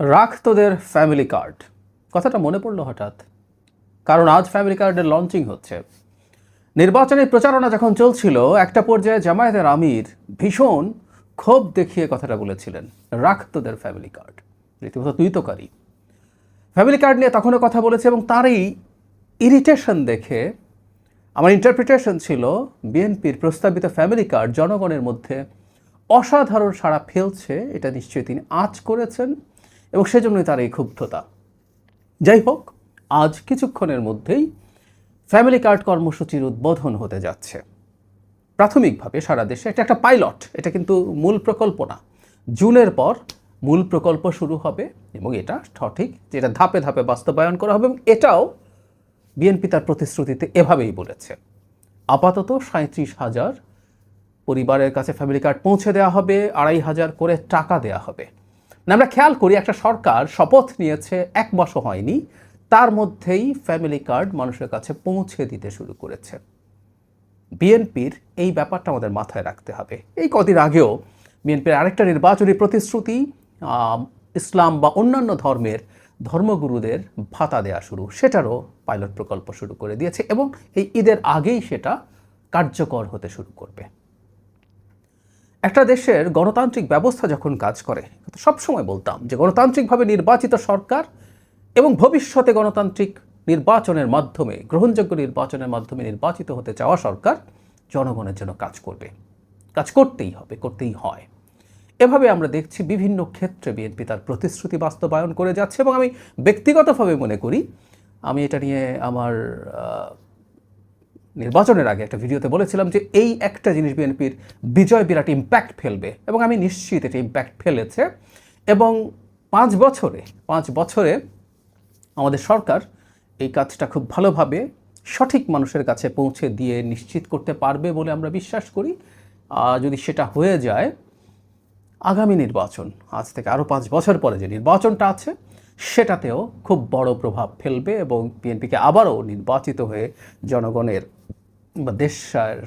রাখ তোদের family card, কথাটা মনে পড়লো হঠাৎ, কারণ আজ ফ্যামিলি কার্ডের লঞ্চিং হচ্ছে। নির্বাচনী প্রচারণা যখন চলছিল, একটা পর্যায়ে জামায়াতের আমির ভীষণ ক্ষোভ দেখিয়ে কথাটা বলেছিলেন, রাখ তোদের ফ্যামিলি কার্ড। রীতিমতো তুইতকারী ফ্যামিলি কার্ড নিয়ে তখনও কথা বলেছে, এবং তারই ইরিটেশন দেখে আমার ইন্টারপ্রিটেশন ছিল বিএনপির প্রস্তাবিত ফ্যামিলি কার্ড জনগণের মধ্যে অসাধারণ সাড়া ফেলছে, এটা নিশ্চয়ই তিনি আঁচ করেছেন এবং সেজন্যই তার এই ক্ষুব্ধতা। যাই হোক, আজ কিছুক্ষণের মধ্যেই ফ্যামিলি কার্ড কর্মসূচির উদ্বোধন হতে যাচ্ছে। প্রাথমিকভাবে সারা দেশে এটা একটা পাইলট, এটা কিন্তু মূল প্রকল্প না। জুনের পর মূল প্রকল্প শুরু হবে এবং এটা সঠিক যেটা ধাপে ধাপে বাস্তবায়ন করা হবে, এবং এটাও বিএনপি তার প্রতিশ্রুতিতে এভাবেই বলেছে। আপাতত 37,000 পরিবারের কাছে ফ্যামিলি কার্ড পৌঁছে দেওয়া হবে, 2,500 করে টাকা দেওয়া হবে। আমরা খেয়াল করি, একটা সরকার শপথ নিয়েছে 1 মাসও হয়নি, তার মধ্যেই ফ্যামিলি কার্ড মানুষের কাছে পৌঁছে দিতে শুরু করেছে। বিএনপির এই ব্যাপারটা আমাদের মাথায় রাখতে হবে। এই কদিন আগেও বিএনপির আরেকটা নির্বাচনী প্রতিশ্রুতি, ইসলাম বা অন্যান্য ধর্মের ধর্মগুরুদের ভাতা দেওয়া শুরু, সেটারও পাইলট প্রকল্প শুরু করে দিয়েছে এবং এই ঈদের আগেই সেটা কার্যকর হতে শুরু করবে। একটা দেশের গণতান্ত্রিক ব্যবস্থা যখন কাজ করে, সবসময় বলতাম যে গণতান্ত্রিকভাবে নির্বাচিত সরকার এবং ভবিষ্যতে গণতান্ত্রিক নির্বাচনের মাধ্যমে, গ্রহণযোগ্য নির্বাচনের মাধ্যমে নির্বাচিত হতে চাওয়া সরকার জনগণের জন্য কাজ করবে, কাজ করতেই হবে, করতেই হয়। এভাবে আমরা দেখছি বিভিন্ন ক্ষেত্রে বিএনপি তার প্রতিশ্রুতি বাস্তবায়ন করে যাচ্ছে, এবং আমি ব্যক্তিগতভাবে মনে করি, আমি এটা নিয়ে আমার নির্বাচনের আগে একটা ভিডিওতে বলেছিলাম যে এই একটা জিনিস বিএনপির বিজয় বিরাট ইম্প্যাক্ট ফেলবে, এবং আমি নিশ্চিত এটা ইম্প্যাক্ট ফেলেছে। এবং 5 বছরে আমাদের সরকার এই কাজটা খুব ভালোভাবে সঠিক মানুষের কাছে পৌঁছে দিয়ে নিশ্চিত করতে পারবে বলে আমরা বিশ্বাস করি। যদি সেটা হয়ে যায়, আগামী নির্বাচন, আজ থেকে আরও 5 বছর পরে যে নির্বাচনটা আছে, সেটাতেও খুব বড় প্রভাব ফেলবে এবং বিএনপিকে আবারও নির্বাচিত হয়ে জনগণের বা দেশের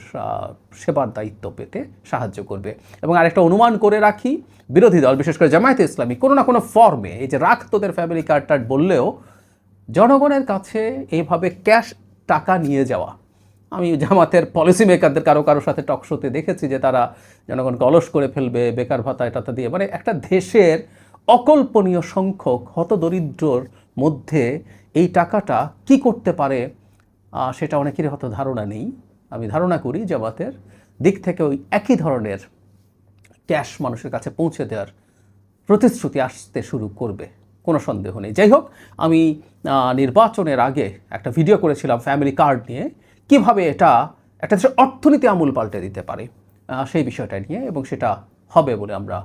সেবার দায়িত্ব পেতে সাহায্য করবে। এবং আরেকটা অনুমান করে রাখি, বিরোধী দল বিশেষ করে জামায়াতে ইসলামী কোনো না কোনো ফর্মে এই যে রাখ তোদের ফ্যামিলি কার্ড টার্ড বললেও জনগণের কাছে এইভাবে ক্যাশ টাকা নিয়ে যাওয়া, আমি জামাতের পলিসি মেকারদের কারো সাথে টকশোতে দেখেছি যে তারা জনগণকে অলস করে ফেলবে বেকার ভাতা এটা দিয়ে, মানে একটা দেশের অকল্পনীয় সংখ্যক হতদরিদ্রর মধ্যে এই টাকাটা কি করতে পারে সেটা অনেকেরই হয়তো ধারণা নেই। আমি ধারণা করি জামাতের দিক থেকে ওই একই ধরনের ক্যাশ মানুষের কাছে পৌঁছে দেওয়ার প্রতিশ্রুতি আসতে শুরু করবে, কোনো সন্দেহ নেই। যাই হোক, আমি নির্বাচনের আগে একটা ভিডিও করেছিলাম ফ্যামিলি কার্ড নিয়ে, কিভাবে এটা একটা দেশের অর্থনীতি আমূল পাল্টে দিতে পারে সেই বিষয়টা নিয়ে, এবং সেটা হবে বলে আমরা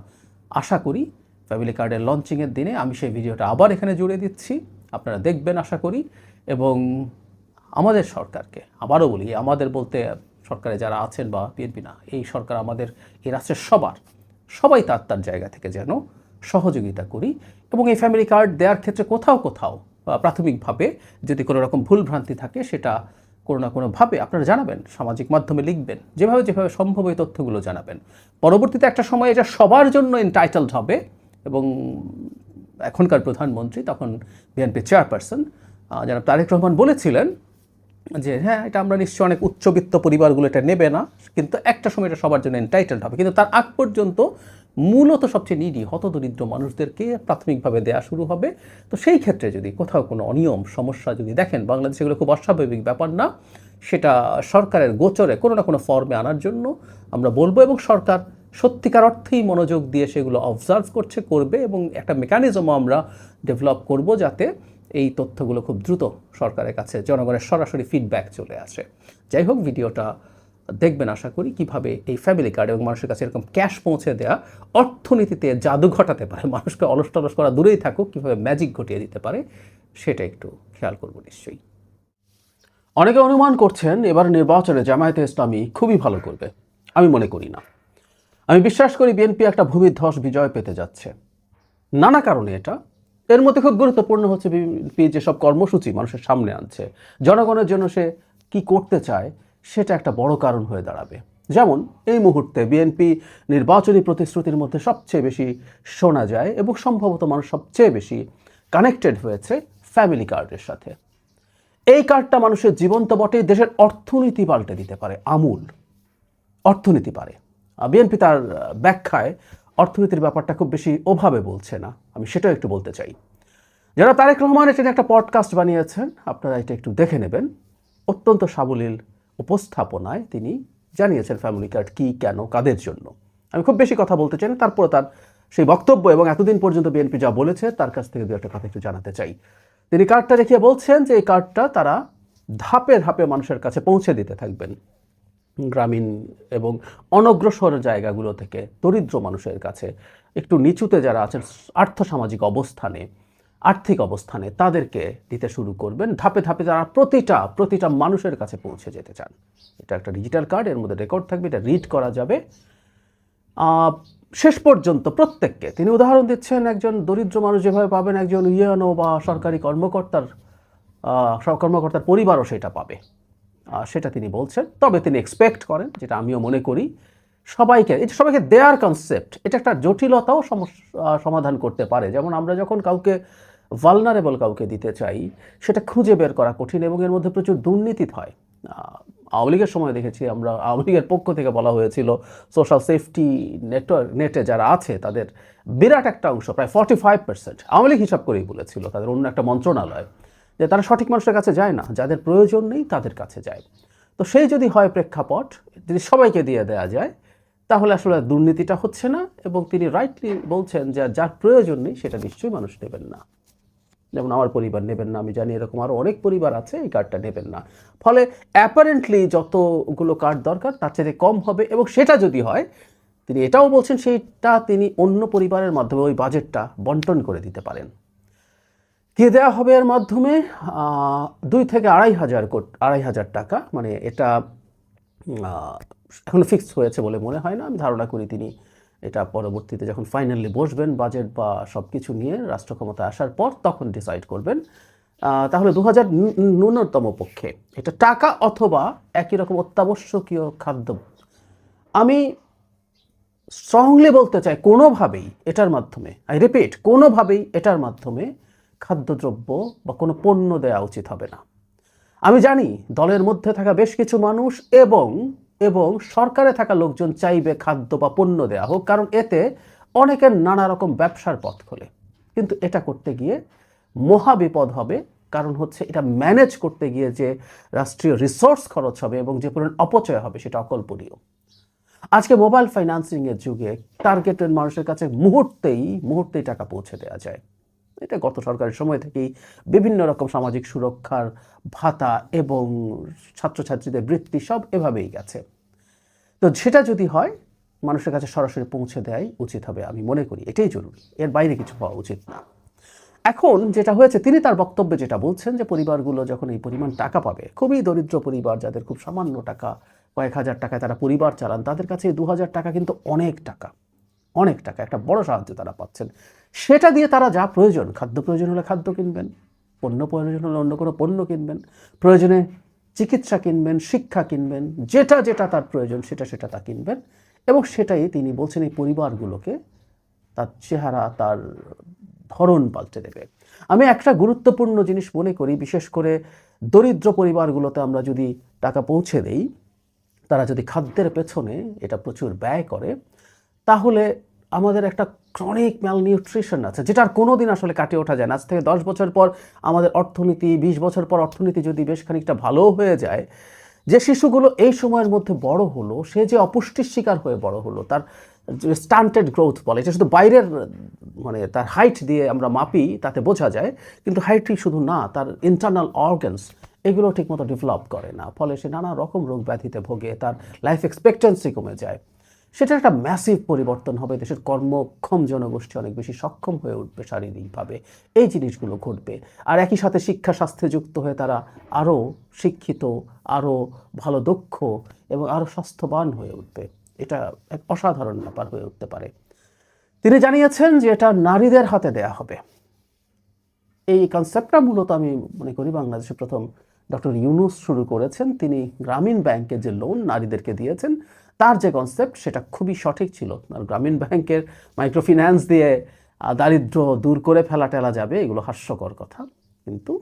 আশা করি। ফ্যামিলি কার্ডের লঞ্চিংয়ের দিনে আমি সেই ভিডিওটা আবার এখানে জুড়ে দিচ্ছি, আপনারা দেখবেন আশা করি। এবং আমাদের সরকারকে আবারও বলি, আমাদের বলতে সরকারে যারা আছেন বা বিএনপি না, এই সরকার আমাদের এই রাষ্ট্রের সবাই তার জায়গা থেকে যেন সহযোগিতা করি, এবং এই ফ্যামিলি কার্ড দেওয়ার ক্ষেত্রে কোথাও প্রাথমিকভাবে যদি কোনো রকম ভুলভ্রান্তি থাকে, সেটা কোনো না কোনোভাবে আপনারা জানাবেন, সামাজিক মাধ্যমে লিখবেন, যেভাবে সম্ভব এই তথ্যগুলো জানাবেন। পরবর্তীতে একটা সময় এটা সবার জন্য এন্টাইটেলড হবে, এবং এখনকার প্রধানমন্ত্রী, তখন বিএনপি চেয়ারপারসন জনাব তারেক রহমান বলেছিলেন যে হ্যাঁ, এটা আমরা নিশ্চয়ই অনেক উচ্চবিত্ত পরিবারগুলো এটা নেবে না, কিন্তু একটা সময় এটা সবার জন্য এন্টাইটেলড হবে। কিন্তু তার আগ পর্যন্ত মূলত সবচেয়ে নিডি হতদরিদ্র মানুষদেরকে প্রাথমিকভাবে দেয়া শুরু হবে। তো সেই ক্ষেত্রে যদি কোথাও কোনো অনিয়ম সমস্যা যদি দেখেন, বাংলাদেশে এগুলো খুব অস্বাভাবিক ব্যাপার না, সেটা সরকারের গোচরে কোনো না কোনো ফর্মে আনার জন্য আমরা বলবো, এবং সরকার সত্যিকার অর্থেই মনোযোগ দিয়ে সেগুলো অবজার্ভ করবে, এবং একটা মেকানিজমও আমরা ডেভেলপ করব যাতে এই তথ্যগুলো খুব দ্রুত সরকারের কাছে জনগণের সরাসরি ফিডব্যাক চলে আসে। যাই হোক, ভিডিওটা দেখবেন আশা করি, কিভাবে এই ফ্যামিলি কার্ড এবং মানুষের কাছে এরকম ক্যাশ পৌঁছে দেওয়া অর্থনীতিতে জাদু ঘটাতে পারে, মানুষকে অলস টলস করা দূরেই থাকুক, কীভাবে ম্যাজিক ঘটিয়ে দিতে পারে, সেটা একটু খেয়াল করব নিশ্চয়ই। অনেকে অনুমান করছেন এবার নির্বাচনে জামায়াতে ইসলামী খুবই ভালো করবে। আমি মনে করি না। আমি বিশ্বাস করি বিএনপি একটা ভূমিধ্বস বিজয় পেতে যাচ্ছে, নানা কারণে। এর মধ্যে খুব গুরুত্বপূর্ণ হচ্ছে বিএনপি যেসব কর্মসূচি মানুষের সামনে আনছে, জনগণের জন্য সে কি করতে চায়, সেটা একটা বড় কারণ হয়ে দাঁড়াবে। যেমন এই মুহূর্তে বিএনপি নির্বাচনী প্রতিশ্রুতির মধ্যে সবচেয়ে বেশি শোনা যায় এবং সম্ভবত মানুষ সবচেয়ে বেশি কানেক্টেড হয়েছে ফ্যামিলি কার্ডের সাথে। এই কার্ডটা মানুষের জীবন তো বটে, দেশের অর্থনীতি পাল্টে দিতে পারে, আমূল অর্থনীতি পারে। বিএনপি তার ব্যাখ্যায় অর্থনীতির ব্যাপারটা খুব বেশি ওভাবে বলছে না, আমি সেটাও একটু বলতে চাই। যারা তারেক রহমান এটা একটা পডকাস্ট বানিয়েছেন, আপনারা এটা একটু দেখে নেবেন। অত্যন্ত সাবলীল উপস্থাপনায় তিনি জানিয়েছেন ফ্যামিলি কার্ড কী, কেন, কাদের জন্য। আমি খুব বেশি কথা বলতে চাই না, তারপরে তার সেই বক্তব্য এবং এতদিন পর্যন্ত বিএনপি যা বলেছে তার কাছ থেকে দু একটা কথা একটু জানাতে চাই। তিনি কার্ডটা দেখিয়ে বলছেন যে এই কার্ডটা তারা ধাপে ধাপে মানুষের কাছে পৌঁছে দিতে থাকবেন, গ্রামীণ এবং অনগ্রসর জায়গাগুলো থেকে দরিদ্র মানুষের কাছে, একটু নিচুতে যারা আছেন আর্থসামাজিক অবস্থানে, আর্থিক অবস্থানে, তাদেরকে দিতে শুরু করবেন। ধাপে ধাপে তারা প্রতিটা মানুষের কাছে পৌঁছে যেতে চান। এটা একটা ডিজিটাল কার্ড, এর মধ্যে রেকর্ড থাকবে, এটা রিড করা যাবে শেষ পর্যন্ত প্রত্যেককে। তিনি উদাহরণ দিচ্ছেন একজন দরিদ্র মানুষ যেভাবে পাবেন, একজন ইউএনও বা সরকারি কর্মকর্তার পরিবারও সেটা পাবে, সেটা তিনি বলছেন। তবে তিনি এক্সপেক্ট করেন, যেটা আমিও মনে করি, সবাইকে দেয়ার কনসেপ্ট এটা একটা জটিলতাও সমাধান করতে পারে। যেমন আমরা যখন কাউকে ভালনারেবল কাউকে দিতে চাই, সেটা খুঁজে বের করা কঠিন এবং এর মধ্যে প্রচুর দুর্নীতি হয়। আওয়ামী লীগের সময় দেখেছি আমরা, আওয়ামী লীগের পক্ষ থেকে বলা হয়েছিল সোশ্যাল সেফটি নেটে যারা আছে তাদের বিরাট একটা অংশ, প্রায় 45% আওয়ামী লীগ হিসাব করেই বলেছিল, তাদের অন্য একটা মন্ত্রণালয়, যে তারা সঠিক মানুষের কাছে যায় না, যাদের প্রয়োজন নেই তাদের কাছে যায়। তো সেই যদি হয় প্রেক্ষাপট, যদি সবাইকে দিয়ে দেওয়া যায়, তাহলে আসলে দুর্নীতিটা হচ্ছে না। এবং তিনি রাইটলি বলছেন যে যার প্রয়োজন নেই সেটা নিশ্চয়ই মানুষ নেবেন না। যেমন আমার পরিবার নেবেন না, আমি জানি এরকম আরও অনেক পরিবার আছে এই কার্ডটা নেবেন না। ফলে অ্যাপারেন্টলি যতগুলো কার্ড দরকার তার চেয়ে কম হবে। এবং সেটা যদি হয়, তিনি এটাও বলছেন সেইটা তিনি অন্য পরিবারের মাধ্যমে ওই বাজেটটা বন্টন করে দিতে পারেন। কে দেওয়া হবে এর মাধ্যমে 2 থেকে 2,500 টাকা, মানে এটা এখনো ফিক্সড হয়েছে বলে মনে হয় না। আমি ধারণা করি তিনি এটা পরবর্তীতে যখন ফাইনালি বসবেন বাজেট বা সব কিছু নিয়ে রাষ্ট্র ক্ষমতা আসার পর, তখন ডিসাইড করবেন। তাহলে 2,000 ন্যূনতম পক্ষে এটা টাকা, অথবা একই রকম অত্যাবশ্যকীয় খাদ্য। আমি স্ট্রংলি বলতে চাই, কোনোভাবেই এটার মাধ্যমে, আই রিপিট, কোনোভাবেই এটার মাধ্যমে খাদ্যদ্রব্য বা কোনো পণ্য দেওয়া উচিত হবে না। আমি জানি দলের মধ্যে থাকা বেশ কিছু মানুষ এবং সরকারে থাকা লোকজন চাইবে খাদ্য বা পণ্য দেওয়া হোক, কারণ এতে অনেকের নানা রকম ব্যবসার পথ খোলে। কিন্তু এটা করতে গিয়ে মহা বিপদ হবে, কারণ হচ্ছে এটা ম্যানেজ করতে গিয়ে যে রাষ্ট্রীয় রিসোর্স খরচ হবে এবং যে পরিমাণ অপচয় হবে সেটা অকল্পনীয়। আজকে মোবাইল ফাইন্যান্সিংয়ের যুগে টার্গেটেড মানুষের কাছে মুহূর্তেই টাকা পৌঁছে দেওয়া যায়। এটা গত সরকারের সময় থেকেই বিভিন্ন রকম সামাজিক সুরক্ষার ভাতা এবং ছাত্রছাত্রীদের বৃত্তি সব এভাবেই গেছে। তো সেটা যদি হয়, মানুষের কাছে সরাসরি পৌঁছে দেওয়াই উচিত হবে, আমি মনে করি এটাই জরুরি, এর বাইরে কিছু হওয়া উচিত না। এখন যেটা হয়েছে, তিনি তার বক্তব্যে যেটা বলছেন যে পরিবারগুলো যখন এই পরিমাণ টাকা পাবে, খুবই দরিদ্র পরিবার যাদের খুব সামান্য টাকা, কয়েক হাজার টাকায় তারা পরিবার চালান, তাদের কাছে 2,000 টাকা কিন্তু অনেক টাকা, একটা বড় সাহায্য তারা পাচ্ছেন। সেটা দিয়ে তারা যা প্রয়োজন, খাদ্য প্রয়োজন হলে খাদ্য কিনবেন, পণ্য প্রয়োজন হলে অন্য কোনো পণ্য কিনবেন, প্রয়োজনে চিকিৎসা কিনবেন, শিক্ষা কিনবেন, যেটা তার প্রয়োজন সেটা তা কিনবেন। এবং সেটাই তিনি বলছেন এই পরিবারগুলোকে তার চেহারা, তার ধরন পাল্টে দেবে। আমি একটা গুরুত্বপূর্ণ জিনিস মনে করি, বিশেষ করে দরিদ্র পরিবারগুলোতে আমরা যদি টাকা পৌঁছে দেই, তারা যদি খাদ্যের পেছনে এটা প্রচুর ব্যয় করে, তাহলে আমাদের একটা ক্রনিক ম্যালনিউট্রিশন আছে, যেটা আর কোনো দিন আসলে কাটিয়ে ওঠা যায় না। আজ থেকে 10 বছর পর আমাদের অর্থনীতি, 20 বছর পর অর্থনীতি যদি বেশ খানিকটা ভালো হয়ে যায়, যে শিশুগুলো এই সময়ের মধ্যে বড় হলো, সে যে অপুষ্টির শিকার হয়ে বড় হলো, তার স্টান্টেড গ্রোথ বলে, এটা শুধু বাইরের মানে তার হাইট দিয়ে আমরা মাপি, তাতে বোঝা যায়। কিন্তু হাইটই শুধু না, তার ইন্টারনাল অর্গানস এগুলো ঠিকমতো ডেভেলপ করে না, ফলে সে নানা রকম রোগ ব্যাধিতে ভোগে, তার লাইফ এক্সপেক্টেন্সি কমে যায়। সেটা একটা ম্যাসিভ পরিবর্তন হবে, দেশের কর্মক্ষম জনগোষ্ঠী অনেক বেশি সক্ষম হয়ে উঠবে শারীরিকভাবে, এই জিনিসগুলো ঘটবে। আর একই সাথে শিক্ষা স্বাস্থ্যে যুক্ত হয়ে তারা আরও শিক্ষিত, আরও ভালো দক্ষ এবং আরও স্বাস্থ্যবান হয়ে উঠবে। এটা এক অসাধারণ ব্যাপার হয়ে উঠতে পারে। তিনি জানিয়েছেন যে এটা নারীদের হাতে দেয়া হবে। এই কনসেপ্টটা মূলত আমি মনে করি বাংলাদেশে প্রথম ডক্টর ইউনূস শুরু করেছেন। তিনি গ্রামীণ ব্যাংকে যে লোন নারীদেরকে দিয়েছেন, তার যে কনসেপ্ট সেটা খুবই সঠিক ছিল। আর গ্রামীণ ব্যাংকের মাইক্রোফিন্যান্স দিয়ে দারিদ্র দূর করে ফেলা টেলা যাবে, এগুলো হাস্যকর কথা, কিন্তু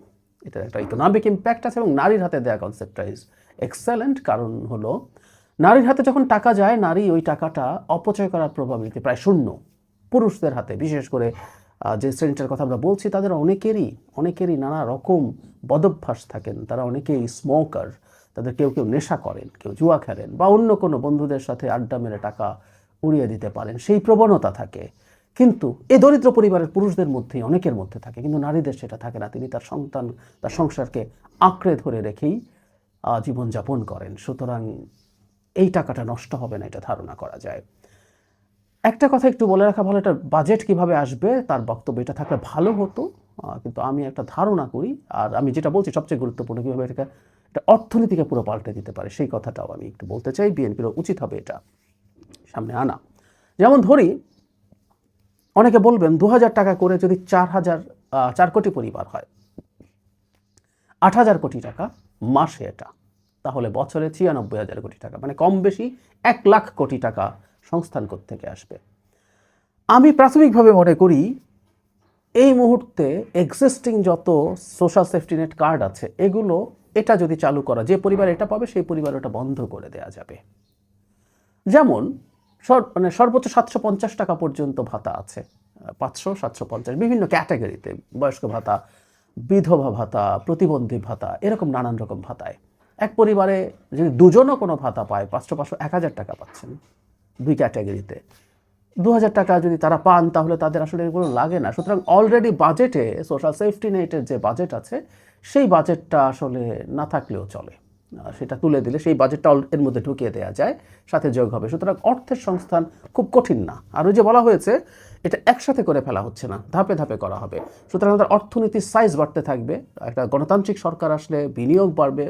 এটার একটা ইকোনমিক ইম্প্যাক্ট আছে। এবং নারীর হাতে দেওয়া কনসেপ্টটা ইজ এক্সেলেন্ট, কারণ হলো নারীর হাতে যখন টাকা যায়, নারী ওই টাকাটা অপচয় করার প্রবাবিলিটি প্রায় শূন্য। পুরুষদের হাতে, বিশেষ করে যে শ্রেণীটার কথা আমরা বলছি, তাদের অনেকেরই নানা রকম বদভ্যাস থাকেন, তারা অনেকেই স্মোকার, তাদের কেউ নেশা করেন, কেউ জুয়া খেলেন, বা অন্য কোনো বন্ধুদের সাথে আড্ডা মেরে টাকা উড়িয়ে দিতে পারেন, সেই প্রবণতা থাকে। কিন্তু এই দরিদ্র পরিবারের পুরুষদের মধ্যেই অনেকের মধ্যে থাকে, কিন্তু নারীদের সেটা থাকে না। তিনি তার সন্তান, তার সংসারকে আঁকড়ে ধরে রেখেই জীবনযাপন করেন। সুতরাং এই টাকাটা নষ্ট হবে না, এটা ধারণা করা যায়। একটা কথা একটু বলে রাখা ভালো, এটা বাজেট কিভাবে আসবে তার বক্তব্য এটা থাকলে ভালো হতো, কিন্তু আমি একটা ধারণা করি। আর আমি যেটা বলছি সবচেয়ে গুরুত্বপূর্ণ, কীভাবে এটা অর্থনীতিকে পুরো পাল্টে দিতে পারে সেই কথাটাও আমি একটু বলতে চাই। বিএনপির উচিত হবে এটা সামনে আনা। যেমন ধরি, অনেকে বলবেন 2000 টাকা করে যদি 4 কোটি পরিবার হয়, 8000 কোটি টাকা মাসে, এটা তাহলে বছরে 96,000 কোটি টাকা, মানে কম বেশি 1 লাখ কোটি টাকা সংস্থান থেকে আসবে। আমি প্রাথমিকভাবে মনে করি এই মুহূর্তে এক্সিস্টিং যত সোশ্যাল সেফটি নেট কার্ড আছে, এগুলো এটা যদি চালু করা, যে পরিবার এটা পাবে সেই পরিবার ওটা বন্ধ করে দেওয়া যাবে। যেমন সর্বোচ্চ 750 টাকা পর্যন্ত ভাতা আছে, 500, 750, বিভিন্ন ক্যাটাগরিতে, বয়স্ক ভাতা, বিধবা ভাতা, প্রতিবন্ধী ভাতা, এরকম নানান রকম ভাতায় এক পরিবারে যদি দুজনও কোনো ভাতা পায়, 500, 1000 টাকা পাচ্ছেন 2 ক্যাটাগরিতে। 2000 টাকা যদি তারা পান, তাহলে তাদের আসলে এগুলো লাগে না। সুতরাং অলরেডি বাজেটে সোশ্যাল সেফটি নেটের যে বাজেট আছে, সেই বাজেটটা আসলে না থাকলেও চলে, সেটা তুলে দিলে সেই বাজেটটা এর মধ্যে ঢুকিয়ে দেওয়া যায়, সাথে যোগ হবে। সুতরাং অর্থের সংস্থান খুব কঠিন না। আর ওই যে বলা হয়েছে, এটা একসাথে করে ফেলা হচ্ছে না, ধাপে ধাপে করা হবে। সুতরাং আমাদের অর্থনীতির সাইজ বাড়তে থাকবে, একটা গণতান্ত্রিক সরকার আসলে বিনিয়োগ বাড়বে,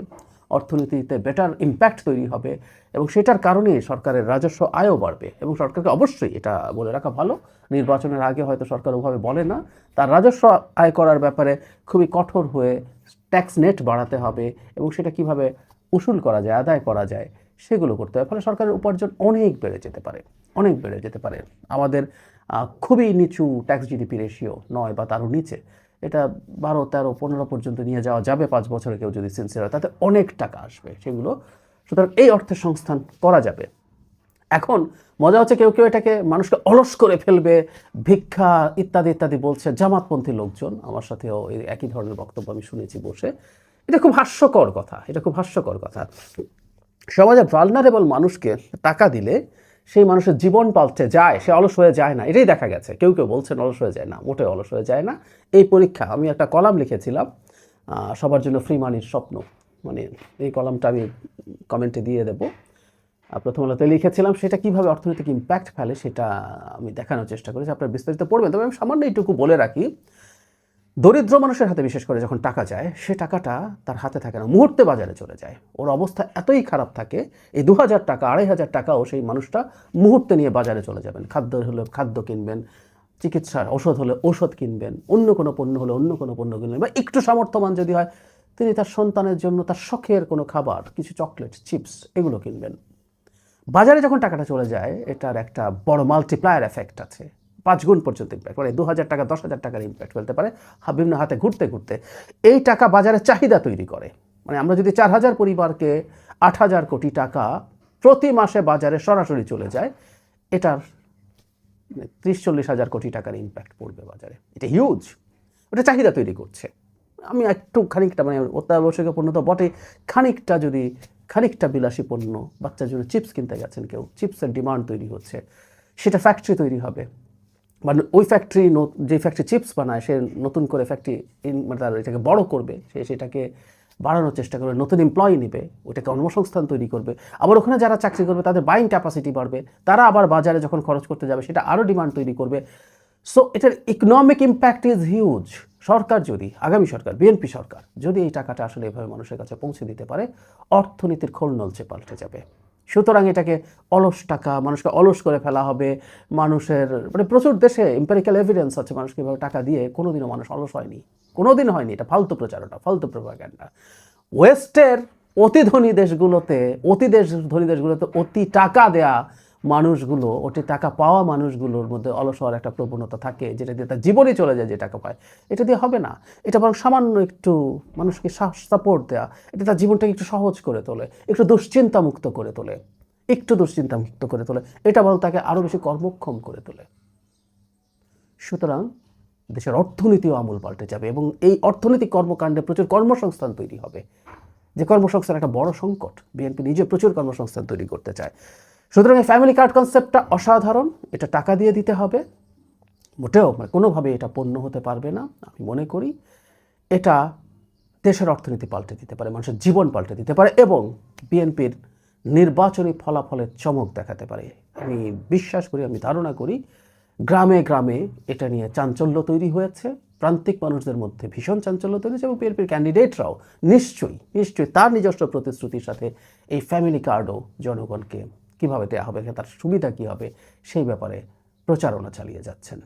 অর্থনীতিতে বেটার ইম্প্যাক্ট তৈরি হবে, এবং সেটার কারণে সরকারের রাজস্ব আয়ও বাড়বে। এবং সরকারকে অবশ্যই এটা বলে রাখা ভালো, নির্বাচনের আগে হয়তো সরকার ওভাবে বলে না, তার রাজস্ব আয় করার ব্যাপারে খুবই কঠোর হয়ে ট্যাক্স নেট বাড়াতে হবে, এবং সেটা কিভাবে উসুল করা যায়, আদায় করা যায়, সেগুলো করতে হবে। ফলে সরকারের উপার্জন অনেক বেড়ে যেতে পারে। আমাদের খুবই নিচু ট্যাক্স জিডিপি রেশিও 9 বা তারও নিচে, এটা 12, 13, 15 পর্যন্ত নিয়ে যাওয়া যাবে 5 বছরে, কেউ যদি সিনসিয়ার হয়, তাতে অনেক টাকা আসবে সেগুলো। সুতরাং এই অর্থের সংস্থান করা যাবে। এখন মজা হচ্ছে, কেউ এটাকে মানুষকে অলস করে ফেলবে, ভিক্ষা ইত্যাদি ইত্যাদি বলছে জামাতপন্থী লোকজন। আমার সাথেও এই একই ধরনের বক্তব্য আমি শুনেছি বসে। এটা খুব হাস্যকর কথা। সমাজে ভালনারেবল মানুষকে টাকা দিলে সেই মানুষের জীবন পাল্টে যায়, সে অলস হয়ে যায় না। এটাই দেখা গেছে। কেউ বলছেন অলস হয়ে যায় না, মোটে অলস হয়ে যায় না। এই পরীক্ষা, আমি একটা কলাম লিখেছিলাম, সবার জন্য ফ্রি মানির স্বপ্ন, মানে এই কলামটা আমি কমেন্টে দিয়ে দেবো। প্রথম আলোতে লিখেছিলাম, সেটা কীভাবে অর্থনৈতিক ইম্প্যাক্ট ফেলে সেটা আমি দেখানোর চেষ্টা করেছি। আপনারা বিস্তারিত পড়বেন। তবে আমি সামান্য এইটুকু বলে রাখি, দরিদ্র মানুষের হাতে বিশেষ করে যখন টাকা যায়, সে টাকাটা তার হাতে থাকে না, মুহূর্তে বাজারে চলে যায়। ওর অবস্থা এতই খারাপ থাকে, এই 2000 টাকা, 2500 টাকাও সেই মানুষটা মুহূর্তে নিয়ে বাজারে চলে যাবেন। খাদ্য হলে খাদ্য কিনবেন, চিকিৎসার ওষুধ হলে ওষুধ কিনবেন, অন্য কোনো পণ্য হলে অন্য কোনো পণ্য কিনবেন, বা একটু সামর্থ্যবান যদি হয়, তিনি তার সন্তানের জন্য তার শখের কোনো খাবার, কিছু চকলেট, চিপস, এগুলো কিনবেন। বাজারে যখন টাকাটা চলে যায়, এটার একটা বড় মাল্টিপ্লায়ার এফেক্ট আছে, 5 গুণ পর্যন্ত ইম্প্যাক্ট, মানে 2000 টাকা 10,000 টাকার ইম্প্যাক্ট ফেলতে পারে বিভিন্ন হাতে ঘুরতে। এই টাকা বাজারে চাহিদা তৈরি করে। মানে আমরা যদি 4000 পরিবারকে 8000 কোটি টাকা প্রতি মাসে বাজারে সরাসরি চলে যায়, এটার 30-40 হাজার কোটি টাকার ইম্প্যাক্ট পড়বে বাজারে। এটা হিউজ, ওটা চাহিদা তৈরি করছে। আমি একটু খানিকটা, মানে অত্যাবশ্যকীয় পণ্য তো বটে, খানিকটা বিলাসী পণ্য, বাচ্চার জন্য চিপস কিনতে গেছেন কেউ, চিপসের ডিমান্ড তৈরি হচ্ছে, সেটা ফ্যাক্টরি তৈরি হবে, মানে ওই ফ্যাক্টরি, যে ফ্যাক্টরি চিপস বানায়, সে নতুন করে ফ্যাক্টরি মানে তার এটাকে বড় করবে, সেটাকে বাড়ানোর চেষ্টা করবে, নতুন এমপ্লয়ি নেবে, ওটাকে কর্মসংস্থান তৈরি করবে। আবার ওখানে যারা চাকরি করবে তাদের বাইং ক্যাপাসিটি বাড়বে, তারা আবার বাজারে যখন খরচ করতে যাবে সেটা আরও ডিমান্ড তৈরি করবে। সো এটার ইকোনমিক ইম্প্যাক্ট ইজ হিউজ। সরকার যদি, আগামী সরকার, বিএনপি সরকার যদি এই টাকাটা আসলে এভাবে মানুষের কাছে পৌঁছে দিতে পারে, অর্থনীতির খোলনলচে পাল্টে যাবে। সুতরাং এটাকে অলস টাকা, মানুষকে অলস করে ফেলা হবে। মানুষের, মানে প্রচুর দেশে এম্পিরিক্যাল এভিডেন্স আছে, মানুষকে এভাবে টাকা দিয়ে কোনোদিনও মানুষ অলস হয়নি, কোনোদিন হয়নি। এটা ফালতু প্রচারণা, ফালতু প্রোপাগান্ডা। ওয়েস্টের অতি ধনী দেশগুলোতে ধনী দেশগুলোতে অতি টাকা দেয়া মানুষগুলো, অতি টাকা পাওয়া মানুষগুলোর মধ্যে অলস হওয়ার একটা প্রবণতা থাকে, যেটা দিয়ে তার জীবনই চলে যায় যে টাকা পায়। এটা দিয়ে হবে না। এটা বরং সামান্য একটু মানুষকে সাপোর্ট দেয়া, এটা তার জীবনটাকে একটু সহজ করে তোলে, একটু দুশ্চিন্তামুক্ত করে তোলে, এটা বরং তাকে আরও বেশি কর্মক্ষম করে তোলে। সুতরাং দেশের অর্থনীতিও আমূল পাল্টে যাবে এবং এই অর্থনৈতিক কর্মকাণ্ডে প্রচুর কর্মসংস্থান তৈরি হবে, যে কর্মসংস্থান একটা বড় সংকট। বিএনপি নিজে প্রচুর কর্মসংস্থান তৈরি করতে চায়। সুতরাং এই ফ্যামিলি কার্ড কনসেপ্টটা অসাধারণ। এটা টাকা দিয়ে দিতে হবে, মোটেও কোনোভাবে এটা পণ্য হতে পারবে না। আমি মনে করি এটা দেশের অর্থনীতি পাল্টে দিতে পারে, মানুষের জীবন পাল্টে দিতে পারে এবং বিএনপির নির্বাচনী ফলাফলের চমক দেখাতে পারে। আমি বিশ্বাস করি, আমি ধারণা করি গ্রামে গ্রামে এটা নিয়ে চাঞ্চল্য তৈরি হয়েছে, প্রান্তিক মানুষদের মধ্যে ভীষণ চাঞ্চল্য তৈরি হয়েছে এবং বিএনপির ক্যান্ডিডেটরাও নিশ্চয়ই তার নিজস্ব প্রতিশ্রুতির সাথে এই ফ্যামিলি কার্ডও জনগণকে কীভাবে দেওয়া হবে, তার সুবিধা কী হবে সেই ব্যাপারে প্রচারণা চালিয়ে যাচ্ছেন।